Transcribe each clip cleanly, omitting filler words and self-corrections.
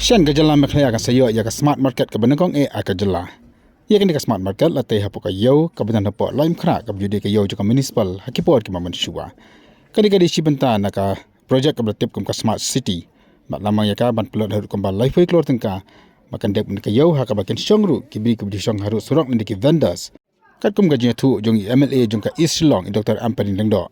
Shan gajala mekhlaya ka sayo ya ka smart market ka benengkong ka jala. Ya kan ka smart market la te hapo ka yo ka benan hapo laim khra ka jude ka yo ka municipal hakipot ki maman shuwa. Kadi kadi shibenta na ka project ka tip kum ka smart city. Mak lamang ya ka ban pelot haru kum ba life Klur Tyngka. Makan dep ka yo ha ka baken Shong ru ki bi ki Shong haru surok ni ki vendors. Kat kum gajinya tu jong MLA jong ka East Shillong Dr. Amparin Dengdo.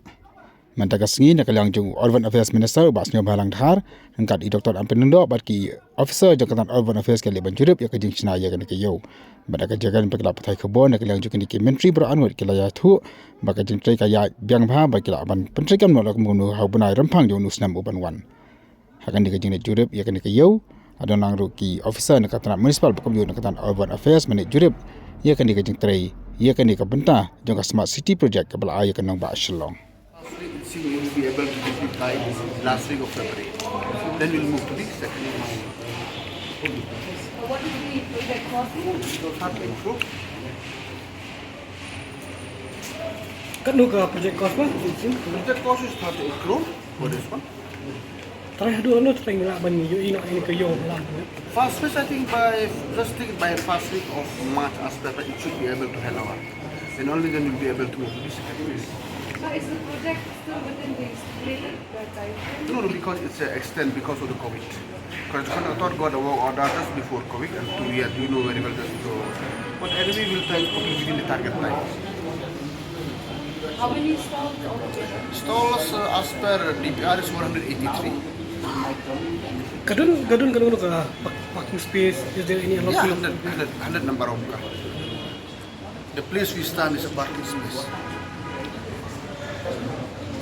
Mantaka sengi nak liang jung Urban Affairs Minister basnyo balang dhar angkat Dr. Amparin Dengdo bat ki officer jangkatan Urban Affairs ke leban jurup ya ka jing china ya kan ke yo. Badaka jagan pekla pathai kebon nak liang jung ki menteri beranwat ki laya thu baka Jingtrei ka ya biang bha ba ki la ban pentri kam no kumunu hau bunai rampang jong nusnam uban wan. Hakan dika jing jurup ya kan ke yo adon lang ru ki officer nakatan municipal bakom yo nakatan Urban Affairs manit jurup ya kan dika Jingtrei ya kan dika benta jong ka smart city project ka bala ya kan nong ba Shillong. We will be able to give it by last week of February. Then we'll move to the second one. What is the project cost? So 30 crore. Kan lu ke project cost mah? Project cost is 38 crore for this one. Terakhir dua lu terakhir nak bani yo ini ke yo lah. First week, I think by first week of March, as that it should be able to hand over. And only then we'll be able to move to the second phase. So is the project still within the explained time? No, because it's extended because of the COVID. Because contractor got a work order just before COVID and 2 years, you know very well that. So, but anyway, we'll try to complete within the target time. How many stalls altogether? Stalls as per DPR is 483. Gadun lu ke parking space. Is there any Yeah, allotment? 100 number of car. The place we stand is a parking space.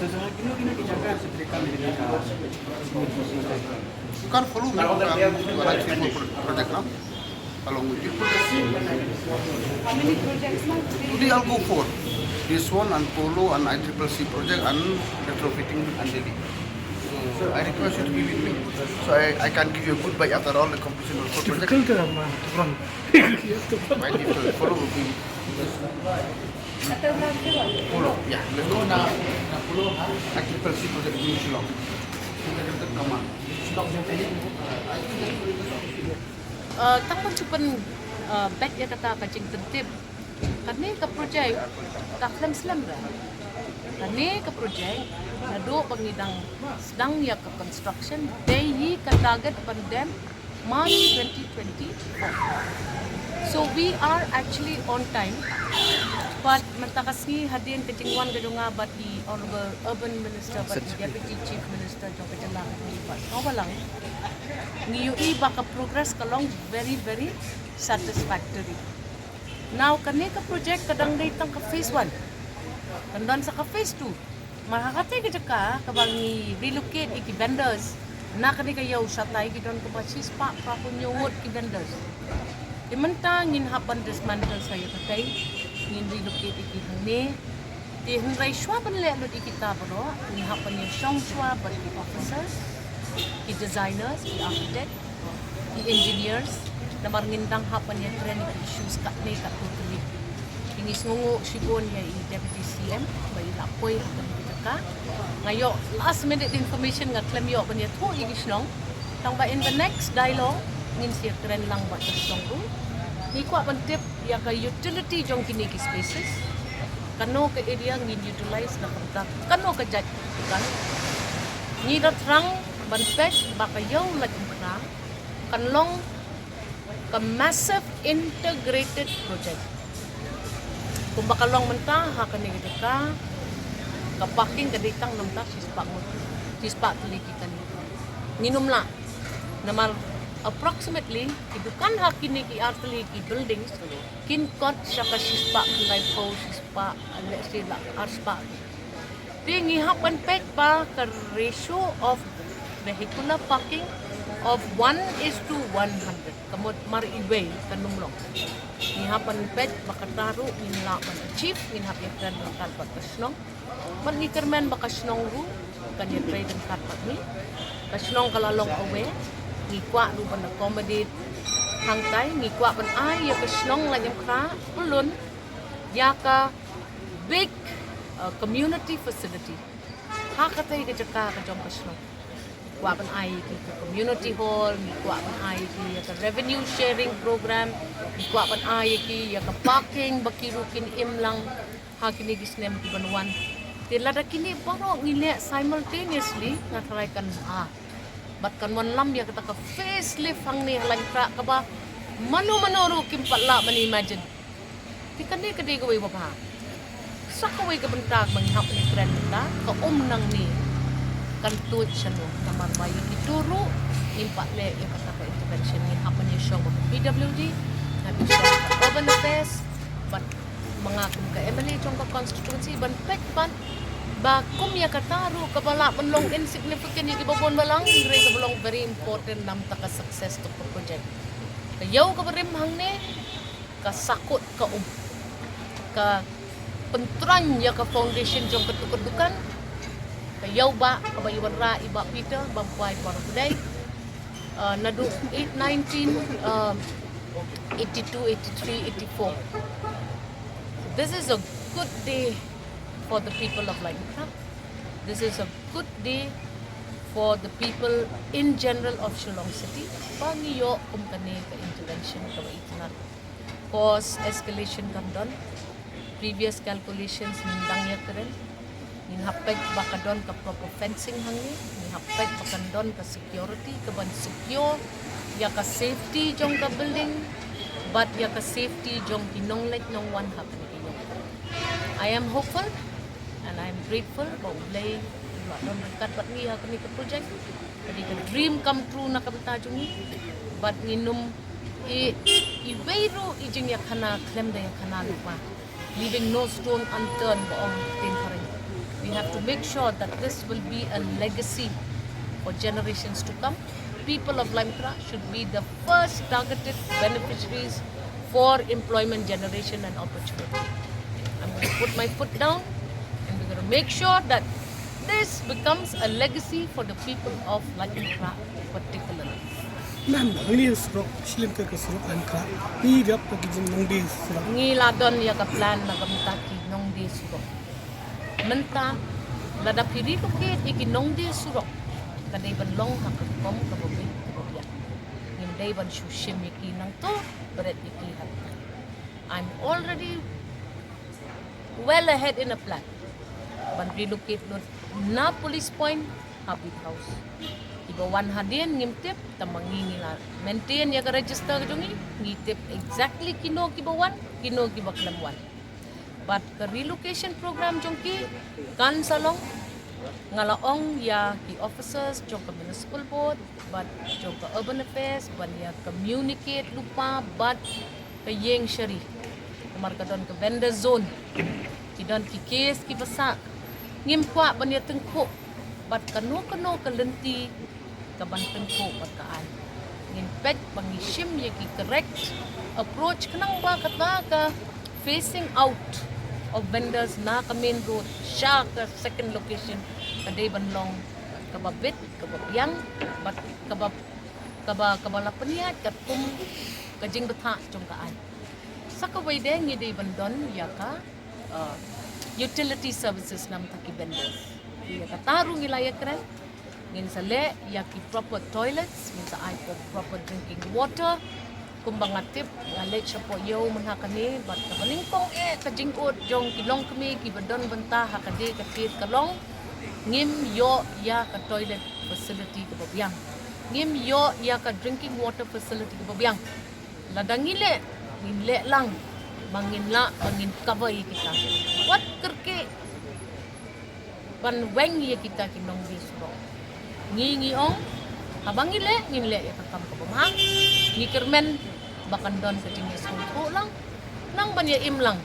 You can follow me on the project now, along with you. How many projects now? Today I'll go for this one and Polo and ICCC project and retrofitting and Delhi. So I request you to be with me. So I can give you a good bite after all the completion of the project. Typical ke mah? Tuan. My difficult follow will be Polo. Yeah, let's go now. ICCC project in Shong. Come on. Takpan cuman back ya kata kacing tertib. Karena ke projek tak selam dah. Karena ke projek nado pengidang sedang ya ke construction. They ke target pandem March 2024. So we are actually on time. But mentakasi hadirin kejengwan gedunga bati Honorable Urban Minister bati Deputy Chief Minister jong kejelang ni pas kawalang ngiyui baka progress kalong very satisfactory. Now kani ka project kadang datang ka phase 1. Kandan sa ka phase 2. Mahakate ka jaka kabang relocate iki vendors. Na kani kayo satay gidon ko ba sispa pa kunyot ki vendors. Dimenta ngin hapan dismantle saya katay ngin relocate iki hangni. Di Jingtrei shwa ban le lut ikita bro ngin hapan ni Shong shwa ban ki officers, ki designers, ki architect, ki engineers na marngindang hapan ni training issues kat ni kat totally. Ingis ngungu sibon ya i Deputy CM bai lapoy hapan ka. Ngayo last minute information nga claim yo ban ya to igisnong. Tang ba in the next dialogue ngin siya trend lang ba sa Shong ru. Ni kwa ban tip ya ka utility jong kini ki spaces. Kano ke area ngin utilize na kapta. Kano ka jat kan. Ni dat rang ban pek baka yaw lagi kana. Kanlong ka massive integrated project. Kung bakalong menta ha kani ka parking kaditang namta sispak tuliki kan. Nginum la namal approximately idukan hakini ki artli ki buildings kin kot saka sispa kulay po sispa sila arspa tingi hapan pet pa ka ratio of vehicular parking of 1:100 kamot mariway kanumlong ni hapan pet makataru nila man achieve ni hapan kan kalpat kasnong man ni kermen bakasnong ru kanya trade and kalpat ni kasnong kalalong away ngikwa du ban accommodate hangtai ngikwa ban ay ya kasnong lanyam kra ulun ya ka big community facility ha katay ka jaka ka jom kasnong kuat ban ai ki community hall, mi kuat ban ai ki ya revenue sharing program, mi kuat ban ai ki ya parking baki rukin imlang ha kini gisnem ki banwan. Tila da kini baru ngile simultaneously ngatraikan bat kan wan lam ya kata ka facelift hang ni halang tra ka ba manu kim patla man imagine. Tikan ni kadai gawai bapa. Sakaway ka bentag manghap ni kren ta ka nang ni kan tut sanu kamar bayi ituru impak le ya kata ka intervention ni apa ni Shong PWD nabi Shong urban affairs but mengakum ke MLA Chong ka constituency ban pek ban ba kum ya kata ru ka bala menlong insignificant ni babon balang re ka belong very important nam ta ka success to project ka yau ka berim hang ne ka sakut ka ka pentran ya ka foundation jong ketukan kayau ba kabayuan ra iba Peter bampuai baru today nadu 19 82 83 84. This is a good day for the people of Tyngka. This is a good day for the people in general of Shillong City. Bangiyo kumpane ka intervention ka itnar cause escalation kan done. Previous calculations nindang ya keren. Ninhapeg bakadon ka proper fencing hangi, ninhapeg bakadon ka security, ka ban secure, ya ka safety jong ka building, but ya ka safety jong kinonglet nong one happen kinong. I am hopeful and I am grateful ba ulay don dekat bat ni hakani ka project. Jadi ka dream come true na kabita jong ni, but nginum iweiru ijing ya kana klem da ya kana lupa. Leaving no stone unturned on Tyngka. We have to make sure that this will be a legacy for generations to come. People of Tyngka should be the first targeted beneficiaries for employment generation and opportunity. I'm going to put my foot down and we're going to make sure that this becomes a legacy for the people of Tyngka particularly. Ma'am, ini surok Muslim ke surok Tyngka. Ni dia pergi Nongdie surok. Ngiladon ya ka plan na gamtaki Nongdie surok. Menta lada piri loket iki Nongdie surok. Kadai ban long hakakom ka bobi ka bobiya. Ngindai ban shushim iki nang to berat iki hat. I'm already well ahead in a plan. Ban relocate lo na police point habit house. Ibawan hadin ngimtip tamangi nila maintain ya ka register jongi ngitip exactly kino kibawan kino kibaklamwan but the relocation program jongki kan salong ngalaong ya ki officers jong ka municipal board but jong ka urban affairs ban ya communicate lupa but ka yeng shari kamar ka don ka vendor zone ki don ki case ki basa ngimpa ban ya tengko but kano ka lenti kabanteng ko pagkaan. Ngin pet pangishim yaki correct approach kanang ba kata ka facing out of vendors na ka main road siya ka second location kaday banlong kababit kababiyang bat kabalapaniat katum kajing betha jong kaan. Sa kaway de ngiday bandon yaka utility services nam taki vendors. Ya katarong ilaya kren ngin sa le yaki proper toilets ngin sa ay po proper drinking water kumbang atip ngale siya po yo manhakani bat kabalingkong kajingkot jong kilong kami kibadon banta hakade katit kalong ngim yo ya ka toilet facility kababiyang ngim yo ya ka drinking water facility kababiyang ladangile ngile lang manginla mangin kaway kita what kerke ban weng ya kita kinong bisro ngi ong habang ngile ya kakam ka pamang ngi kermen bakan don ka tingis ko lang nang banya im lang